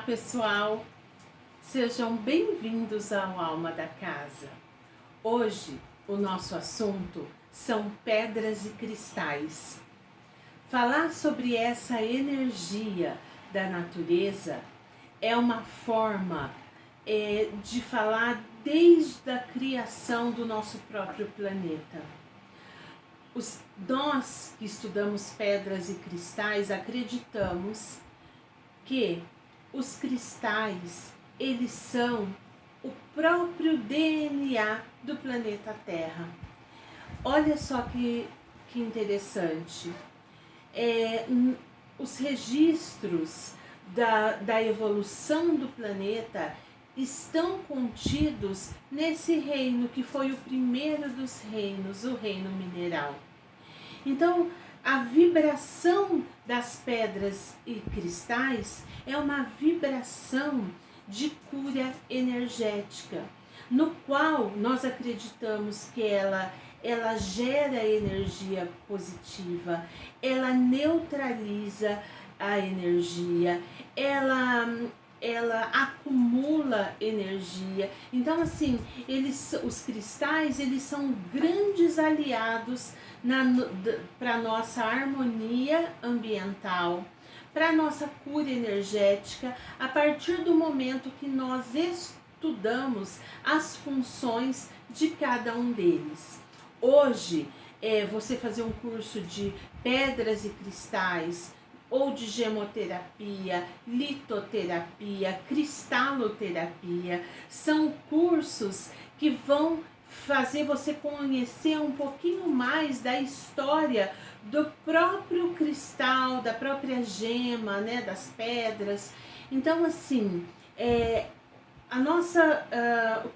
pessoal, sejam bem-vindos ao Alma da Casa. Hoje o nosso assunto são pedras e cristais. Falar sobre essa energia da natureza é uma forma de falar desde a criação do nosso próprio planeta. Nós que estudamos pedras e cristais acreditamos que os cristais, eles são o próprio DNA do planeta Terra. Olha só que interessante. Os registros da evolução do planeta estão contidos nesse reino que foi o primeiro dos reinos, o reino mineral. Então, a vibração das pedras e cristais é uma vibração de cura energética, no qual nós acreditamos que ela gera energia positiva, ela neutraliza a energia, ela acumula energia. Então, assim, os cristais, eles são grandes aliados para nossa harmonia ambiental, para nossa cura energética, a partir do momento que nós estudamos as funções de cada um deles. Hoje, você fazer um curso de pedras e cristais, ou de gemoterapia, litoterapia, cristaloterapia, são cursos que vão fazer você conhecer um pouquinho mais da história do próprio cristal, da própria gema, né, das pedras. Então, assim,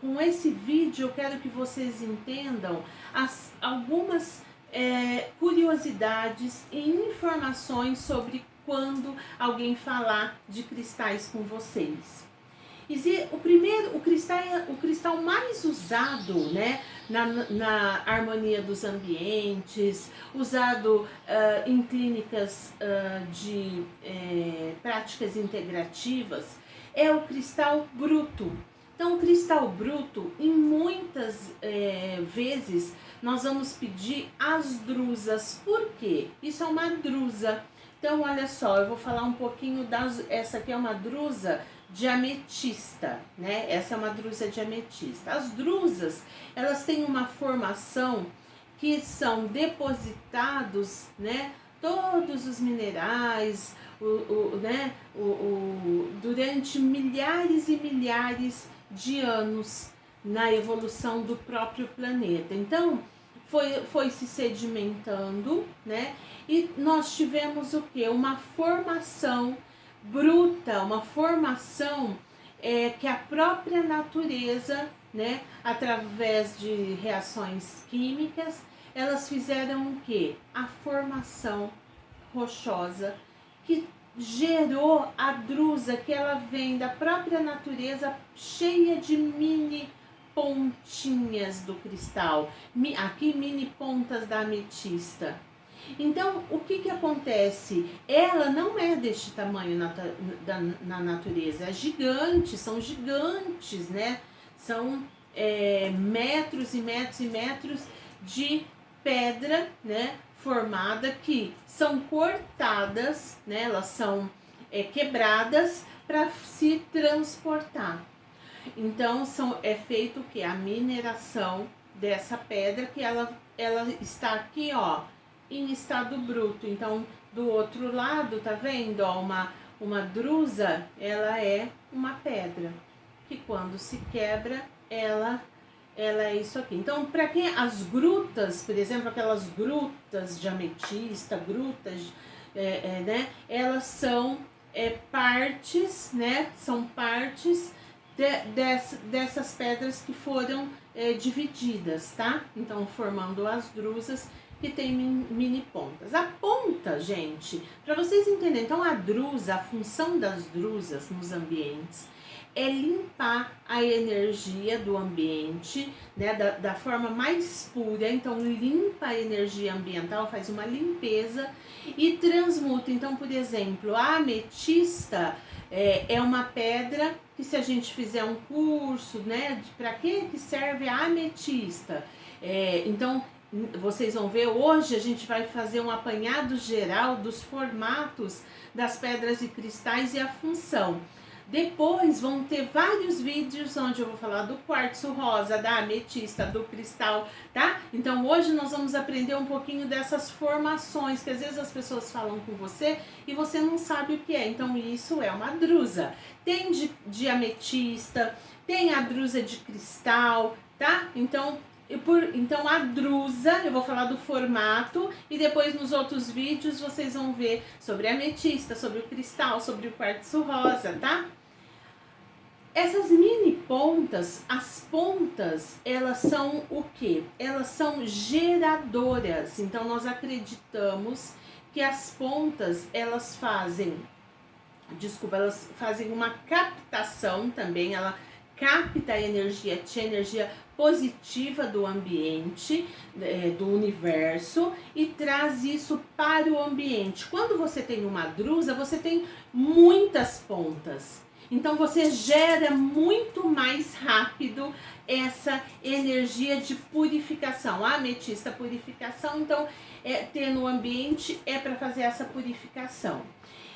com esse vídeo eu quero que vocês entendam algumas curiosidades e informações sobre quando alguém falar de cristais com vocês. O cristal mais usado, né, na harmonia dos ambientes, usado em clínicas de práticas integrativas, é o cristal bruto. Então, o cristal bruto, em muitas vezes, nós vamos pedir as drusas. Por quê? Isso é uma drusa. Então, olha só, eu vou falar um pouquinho essa aqui é uma drusa de ametista, né? Essa é uma drusa de ametista. As drusas, elas têm uma formação que são depositados, né, todos os minerais, durante milhares e milhares de anos na evolução do próprio planeta. Então, foi se sedimentando, né? E nós tivemos o quê? Uma formação bruta, uma formação que a própria natureza, né, através de reações químicas, elas fizeram o quê? A formação rochosa que gerou a drusa, que ela vem da própria natureza, cheia de mini pontinhas do cristal, aqui mini pontas da ametista. Então, o que acontece? Ela não é deste tamanho na natureza, é gigante, são gigantes, né? São metros e metros e metros de pedra, né, formada, que são cortadas, né? Elas são quebradas para se transportar. Então, é feito o que? A mineração dessa pedra, que ela está aqui, ó, em estado bruto. Então, do outro lado, tá vendo? Ó, uma drusa, ela é uma pedra, que quando se quebra, ela é isso aqui. Então, para quem as grutas, por exemplo, aquelas grutas de ametista, grutas, né? Elas são partes, né? São partes dessas pedras que foram divididas, tá? Então, formando as drusas, que tem mini pontas. A ponta, gente, para vocês entenderem, então a drusa, a função das drusas nos ambientes é limpar a energia do ambiente, né, da forma mais pura. Então limpa a energia ambiental, faz uma limpeza e transmuta. Então, por exemplo, a ametista é uma pedra que, se a gente fizer um curso, né, para que serve a ametista? Então, vocês vão ver, hoje a gente vai fazer um apanhado geral dos formatos das pedras e cristais e a função. Depois vão ter vários vídeos onde eu vou falar do quartzo rosa, da ametista, do cristal, tá? Então hoje nós vamos aprender um pouquinho dessas formações, que às vezes as pessoas falam com você e você não sabe o que é. Então isso é uma drusa. Tem de ametista, tem a drusa de cristal, tá? Então a drusa, eu vou falar do formato e depois nos outros vídeos vocês vão ver sobre a ametista, sobre o cristal, sobre o quartzo rosa, tá? Essas mini pontas, as pontas, elas são o quê? Elas são geradoras. Então nós acreditamos que as pontas, elas fazem uma captação também, ela capta a energia positiva do ambiente, do universo, e traz isso para o ambiente. Quando você tem uma drusa, você tem muitas pontas. Então você gera muito mais rápido essa energia de purificação. A ametista purificação, então ter no ambiente é para fazer essa purificação.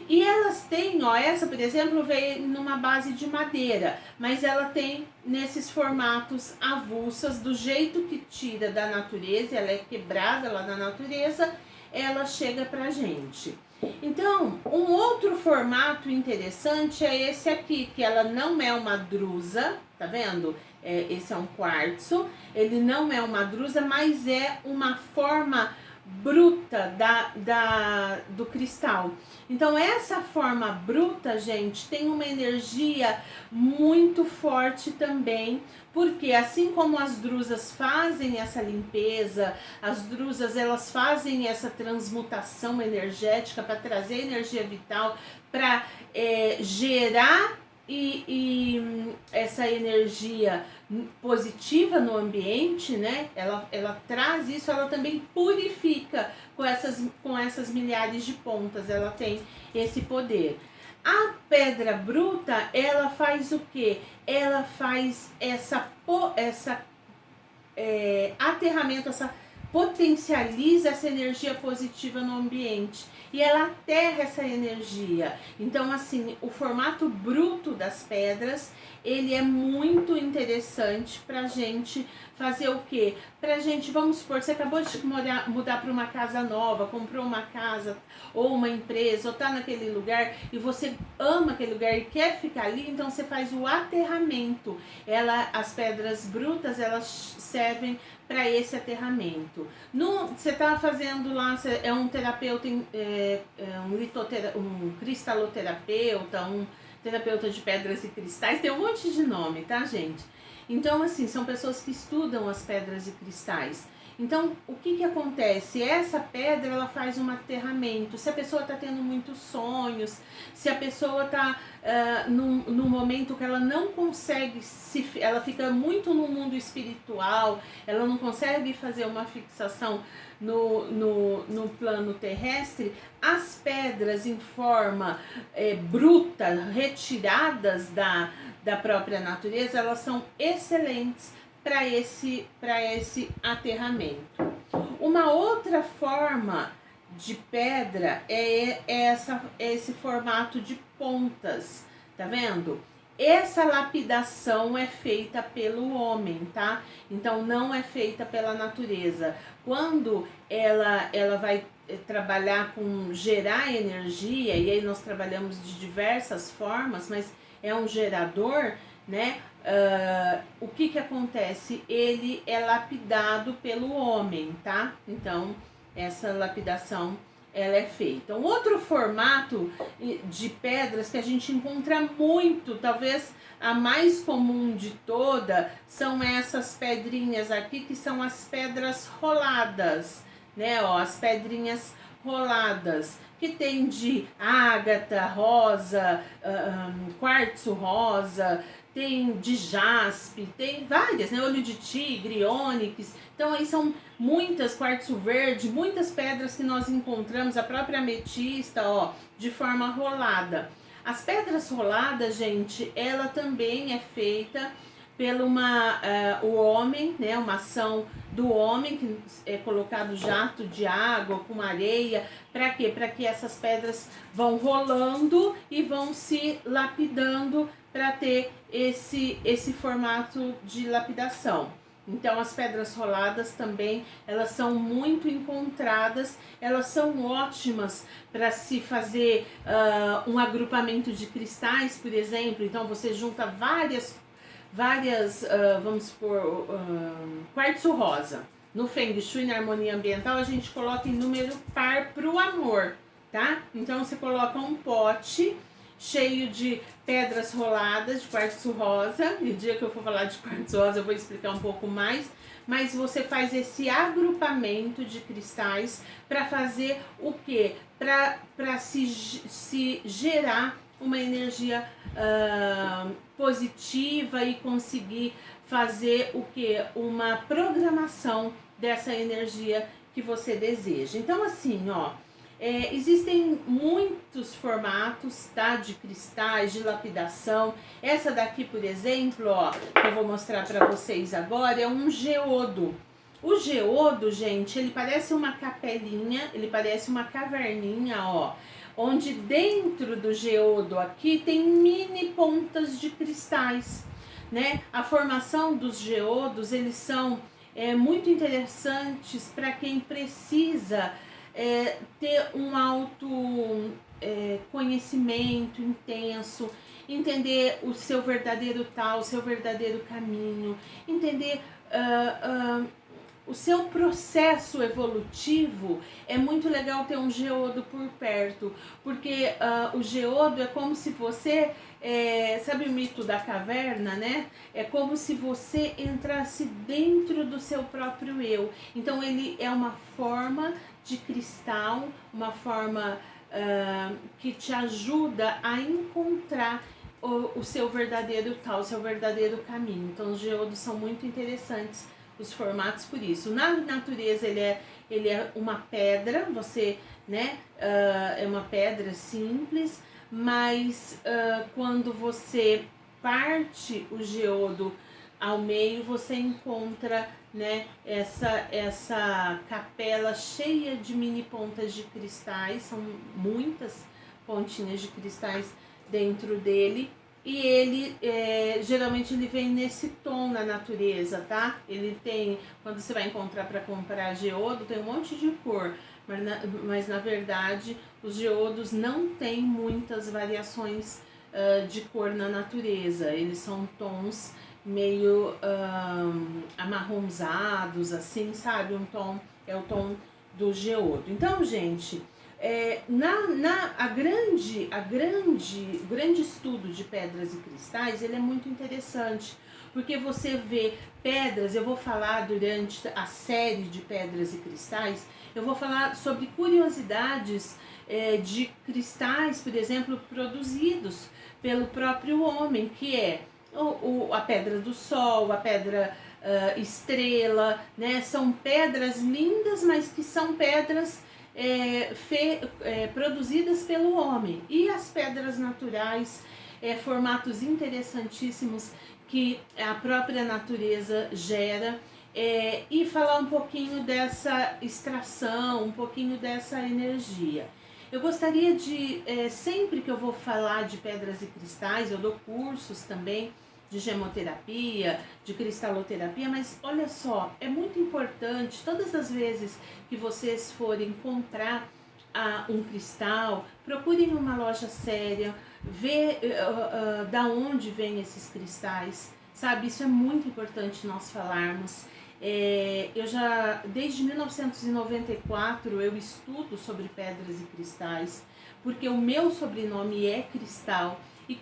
E elas têm, essa por exemplo veio numa base de madeira, mas ela tem nesses formatos avulsas, do jeito que tira da natureza, ela é quebrada lá na natureza, ela chega pra gente. Então, um outro formato interessante é esse aqui, que ela não é uma drusa, tá vendo? Esse é um quartzo, ele não é uma drusa, mas é uma forma bruta do cristal. Então essa forma bruta, gente, tem uma energia muito forte também, porque assim como as drusas fazem essa limpeza, as drusas elas fazem essa transmutação energética para trazer energia vital, para gerar essa energia positiva no ambiente, né? Ela traz isso, ela também purifica com essas milhares de pontas, ela tem esse poder. A pedra bruta, ela faz o quê? Ela faz aterramento, potencializa essa energia positiva no ambiente e ela aterra essa energia. Então, assim, o formato bruto das pedras, ele é muito interessante pra gente fazer o quê? Pra gente, vamos supor, você acabou de mudar para uma casa nova, comprou uma casa ou uma empresa, ou tá naquele lugar e você ama aquele lugar e quer ficar ali, então você faz o aterramento. As pedras brutas, elas servem para esse aterramento. Você está fazendo lá, é um terapeuta, um cristaloterapeuta, um terapeuta de pedras e cristais, tem um monte de nome, tá, gente? Então, assim, são pessoas que estudam as pedras e cristais. Então, o que acontece? Essa pedra, ela faz um aterramento. Se a pessoa está tendo muitos sonhos, se a pessoa está num momento que ela não consegue, ela fica muito no mundo espiritual, ela não consegue fazer uma fixação no plano terrestre, as pedras em forma bruta, retiradas da própria natureza, elas são excelentes para esse aterramento. Uma outra forma de pedra é esse formato de pontas, tá vendo? Essa lapidação é feita pelo homem, tá? Então não é feita pela natureza. Quando ela vai trabalhar com gerar energia, e aí nós trabalhamos de diversas formas, mas é um gerador, né? O que acontece? Ele é lapidado pelo homem, tá? Então, essa lapidação, ela é feita. Um outro formato de pedras que a gente encontra muito, talvez a mais comum de toda, são essas pedrinhas aqui, que são as pedras roladas, né? As pedrinhas roladas, que tem de ágata, rosa, quartzo rosa, tem de jaspe, tem várias, né? Olho de tigre, ônix. Então aí são muitas, quartzo verde, muitas pedras que nós encontramos, a própria ametista, ó, de forma rolada. As pedras roladas, gente, ela também é feita pelo o homem, né, uma ação do homem, que é colocado jato de água com areia, para quê? Para que essas pedras vão rolando e vão se lapidando para ter esse formato de lapidação. Então as pedras roladas também, elas são muito encontradas, elas são ótimas para se fazer um agrupamento de cristais, por exemplo. Então você junta várias vamos supor, quartzo rosa. No Feng Shui, na harmonia ambiental, a gente coloca em número par pro amor, tá? Então você coloca um pote cheio de pedras roladas de quartzo rosa, e o dia que eu for falar de quartzo rosa eu vou explicar um pouco mais, mas você faz esse agrupamento de cristais para fazer o quê? Para se gerar uma energia positiva e conseguir fazer o que? Uma programação dessa energia que você deseja. Então assim, ó, existem muitos formatos, tá, de cristais, de lapidação. Essa daqui, por exemplo, ó, que eu vou mostrar para vocês agora, é um geodo. O geodo, gente, ele parece uma capelinha, ele parece uma caverninha, ó, onde dentro do geodo aqui tem mini pontas de cristais, né? A formação dos geodos, eles são muito interessantes para quem precisa ter um conhecimento intenso, entender o seu verdadeiro tal, o seu verdadeiro caminho, entender o seu processo evolutivo. É muito legal ter um geodo por perto, porque o geodo é como se você, sabe o mito da caverna, né? É como se você entrasse dentro do seu próprio eu. Então ele é uma forma de cristal, uma forma que te ajuda a encontrar o seu verdadeiro tal, o seu verdadeiro caminho. Então os geodos são muito interessantes, os formatos, por isso. Na natureza ele é uma pedra, você, né, é uma pedra simples, mas quando você parte o geodo ao meio, você encontra, né, essa capela cheia de mini pontas de cristais, são muitas pontinhas de cristais dentro dele. E ele, geralmente ele vem nesse tom na natureza, tá? Ele tem, quando você vai encontrar para comprar geodo, tem um monte de cor, mas na verdade os geodos não têm muitas variações de cor na natureza. Eles são tons meio amarronzados, assim, sabe? É o tom do geodo. Então, gente, o grande estudo de pedras e cristais, ele é muito interessante, porque você vê pedras. Eu vou falar durante a série de pedras e cristais, eu vou falar sobre curiosidades de cristais, por exemplo, produzidos pelo próprio homem, que é a pedra do sol, a pedra estrela, né? São pedras lindas, mas que são pedras produzidas pelo homem. E as pedras naturais, formatos interessantíssimos que a própria natureza gera, e falar um pouquinho dessa extração, um pouquinho dessa energia. Eu gostaria de, sempre que eu vou falar de pedras e cristais, eu dou cursos também de gemoterapia, de cristaloterapia, mas olha só, é muito importante, todas as vezes que vocês forem comprar um cristal, procurem uma loja séria, ver da onde vêm esses cristais, sabe? Isso é muito importante nós falarmos. Eu já, desde 1994, eu estudo sobre pedras e cristais, porque o meu sobrenome é Cristal. E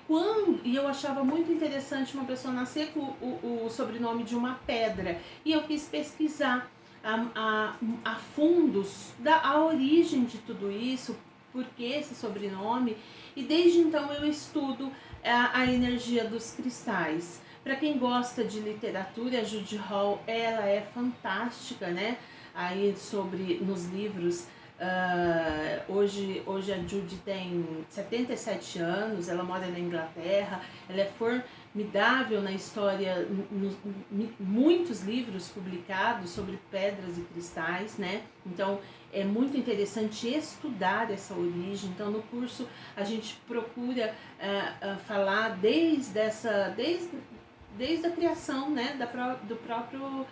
eu achava muito interessante uma pessoa nascer com o sobrenome de uma pedra. E eu quis pesquisar a fundos a origem de tudo isso, por que esse sobrenome, e desde então eu estudo a energia dos cristais. Para quem gosta de literatura, a Judy Hall, ela é fantástica, né? Aí nos livros, hoje a Judy tem 77 anos, ela mora na Inglaterra, ela é formidável na história, muitos livros publicados sobre pedras e cristais, né? Então é muito interessante estudar essa origem. Então no curso a gente procura falar desde a criação, né, do próprio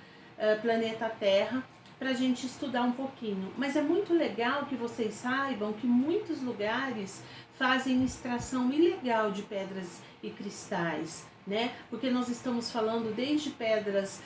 planeta Terra, para a gente estudar um pouquinho. Mas é muito legal que vocês saibam que muitos lugares fazem extração ilegal de pedras e cristais, né? Porque nós estamos falando desde pedras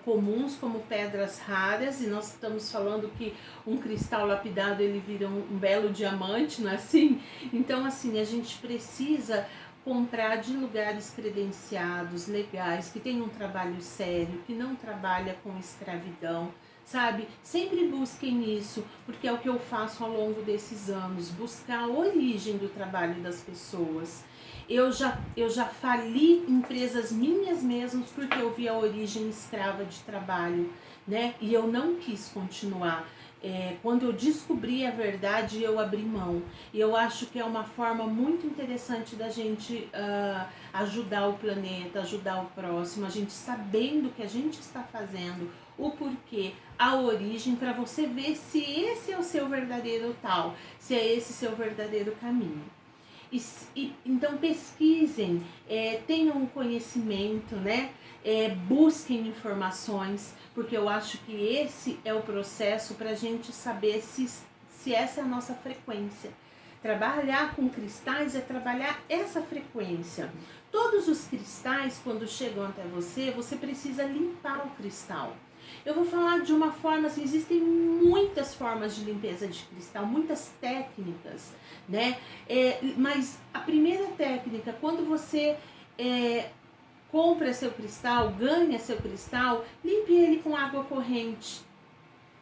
comuns, como pedras raras, e nós estamos falando que um cristal lapidado ele vira um belo diamante, não é assim? Então, assim, a gente precisa comprar de lugares credenciados, legais, que tem um trabalho sério, que não trabalha com escravidão, sabe? Sempre busquem isso, porque é o que eu faço ao longo desses anos, buscar a origem do trabalho das pessoas. Eu já fali empresas minhas mesmas porque eu vi a origem escrava de trabalho, né? E eu não quis continuar. Quando eu descobri a verdade, eu abri mão. E eu acho que é uma forma muito interessante da gente ajudar o planeta, ajudar o próximo, a gente sabendo o que a gente está fazendo, o porquê, a origem, para você ver se esse é o seu verdadeiro tal, se é esse seu verdadeiro caminho. Então pesquisem, tenham conhecimento, né? Busquem informações, porque eu acho que esse é o processo para a gente saber se essa é a nossa frequência. Trabalhar com cristais é trabalhar essa frequência. Todos os cristais, quando chegam até você, você precisa limpar o cristal. Eu vou falar de uma forma, assim, existem muitas formas de limpeza de cristal, muitas técnicas, né? Mas a primeira técnica, quando você compra seu cristal, ganha seu cristal, limpe ele com água corrente.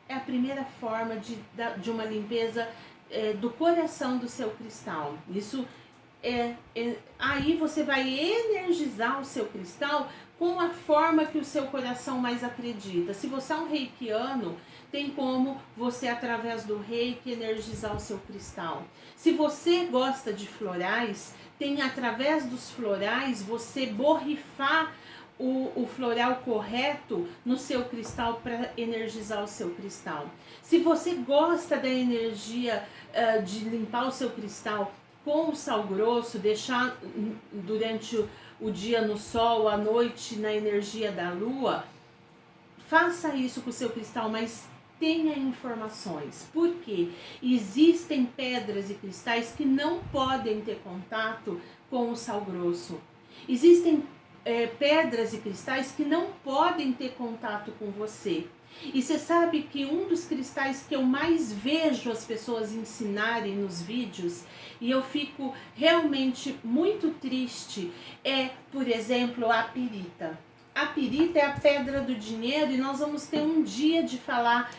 É a primeira forma de uma limpeza do coração do seu cristal. Isso aí você vai energizar o seu cristal com a forma que o seu coração mais acredita. Se você é um reikiano, tem como você, através do reiki, energizar o seu cristal. Se você gosta de florais, tem através dos florais você borrifar o floral correto no seu cristal para energizar o seu cristal. Se você gosta da energia de limpar o seu cristal com o sal grosso, deixar durante o dia no sol, à noite na energia da lua, faça isso com o seu cristal, mas tenha informações, porque existem pedras e cristais que não podem ter contato com o sal grosso. Existem pedras e cristais que não podem ter contato com você. E você sabe que um dos cristais que eu mais vejo as pessoas ensinarem nos vídeos, e eu fico realmente muito triste, é, por exemplo, a pirita. A pirita é a pedra do dinheiro e nós vamos ter um dia de falar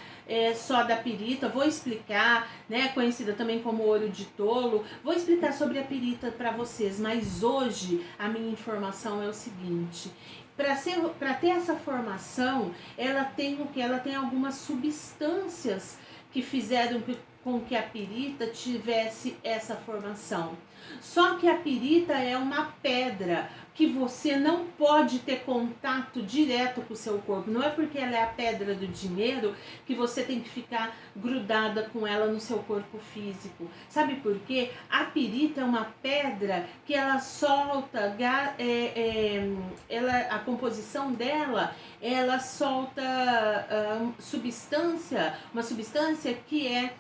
só da pirita. Vou explicar, né, conhecida também como ouro de tolo, vou explicar sobre a pirita para vocês, mas hoje a minha informação é o seguinte: para ter essa formação, ela tem o que? Ela tem algumas substâncias que fizeram com que a pirita tivesse essa formação. Só que a pirita é uma pedra que você não pode ter contato direto com o seu corpo. Não é porque ela é a pedra do dinheiro que você tem que ficar grudada com ela no seu corpo físico. Sabe por quê? A pirita é uma pedra que ela solta, a composição dela, ela solta uma substância que é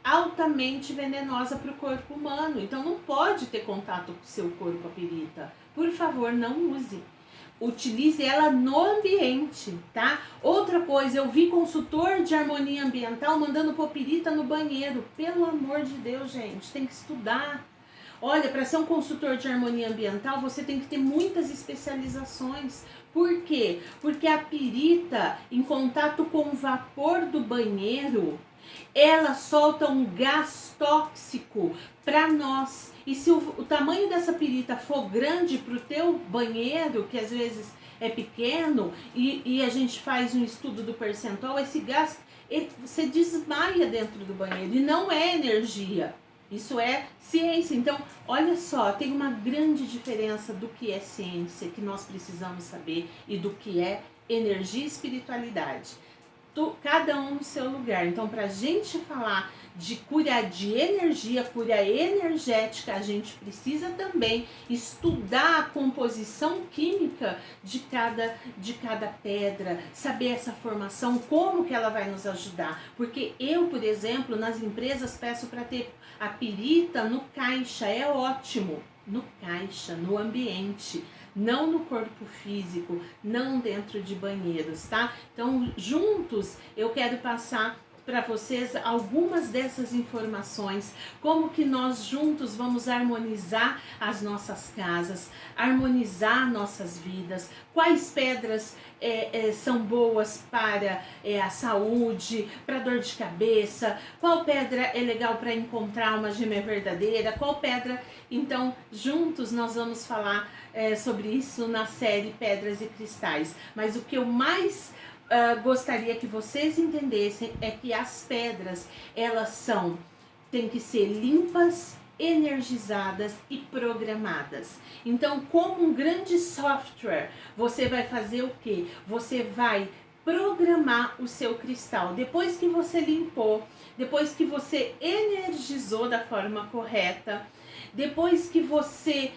altamente venenosa para o corpo humano. Então não pode ter contato com o seu corpo a pirita. Por favor, não use. Utilize ela no ambiente, tá? Outra coisa, eu vi consultor de harmonia ambiental mandando pôr pirita no banheiro. Pelo amor de Deus, gente, tem que estudar. Olha, para ser um consultor de harmonia ambiental, você tem que ter muitas especializações. Por quê? Porque a pirita, em contato com o vapor do banheiro, ela solta um gás tóxico para nós. E se o tamanho dessa pirita for grande para o teu banheiro, que às vezes é pequeno, e a gente faz um estudo do percentual, esse gás, você desmaia dentro do banheiro. E não é energia, isso é ciência. Então, olha só, tem uma grande diferença do que é ciência, que nós precisamos saber, e do que é energia e espiritualidade. Cada um no seu lugar. Então, para a gente falar de cura de energia, cura energética, a gente precisa também estudar a composição química de cada pedra, saber essa formação, como que ela vai nos ajudar. Porque eu, por exemplo, nas empresas peço para ter a pirita no caixa, é ótimo. No caixa, no ambiente, não no corpo físico, não dentro de banheiros, tá? Então, juntos, eu quero passar para vocês algumas dessas informações, como que nós juntos vamos harmonizar as nossas casas, harmonizar nossas vidas, quais pedras são boas para a saúde, para dor de cabeça, qual pedra é legal para encontrar uma gêmea verdadeira, qual pedra. Então, juntos nós vamos falar sobre isso na série Pedras e Cristais. Mas o que eu mais gostaria que vocês entendessem é que as pedras, elas tem que ser limpas, energizadas e programadas. Então, como um grande software, você vai fazer o quê? Você vai programar o seu cristal. Depois que você limpou, depois que você energizou da forma correta, depois que você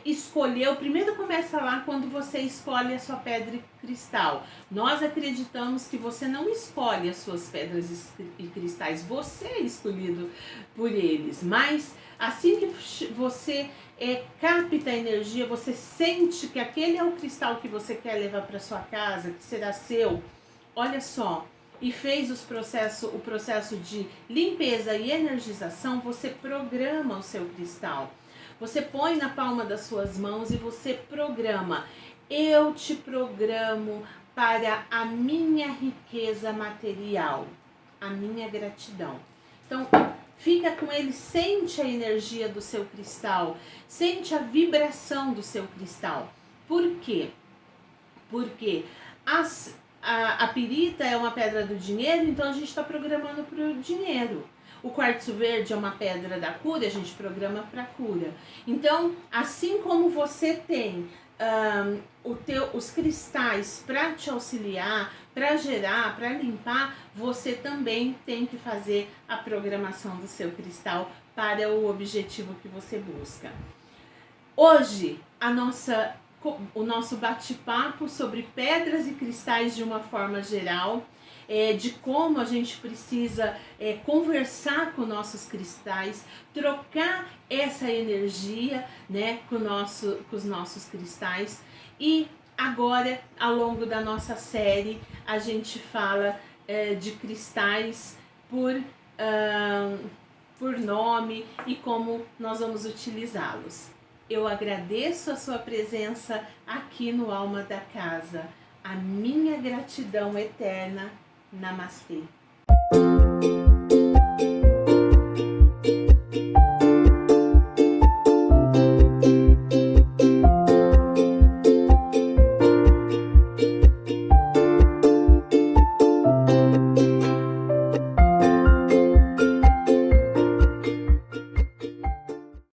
escolheu, primeiro começa lá quando você escolhe a sua pedra e cristal. Nós acreditamos que você não escolhe as suas pedras e cristais, você é escolhido por eles. Mas assim que você capta a energia, você sente que aquele é o cristal que você quer levar para sua casa, que será seu, olha só, e fez o processo de limpeza e energização, você programa o seu cristal. Você põe na palma das suas mãos e você programa. Eu te programo para a minha riqueza material, a minha gratidão. Então, fica com ele, sente a energia do seu cristal, sente a vibração do seu cristal. Por quê? Porque a pirita é uma pedra do dinheiro, então a gente está programando para o dinheiro. O quartzo verde é uma pedra da cura, a gente programa para cura. Então, assim como você tem os cristais para te auxiliar, para gerar, para limpar, você também tem que fazer a programação do seu cristal para o objetivo que você busca. Hoje, o nosso bate-papo sobre pedras e cristais de uma forma geral, de como a gente precisa conversar com nossos cristais, trocar essa energia, né, com os nossos cristais. E agora, ao longo da nossa série, a gente fala de cristais por nome e como nós vamos utilizá-los. Eu agradeço a sua presença aqui no Alma da Casa. A minha gratidão eterna. Namastê.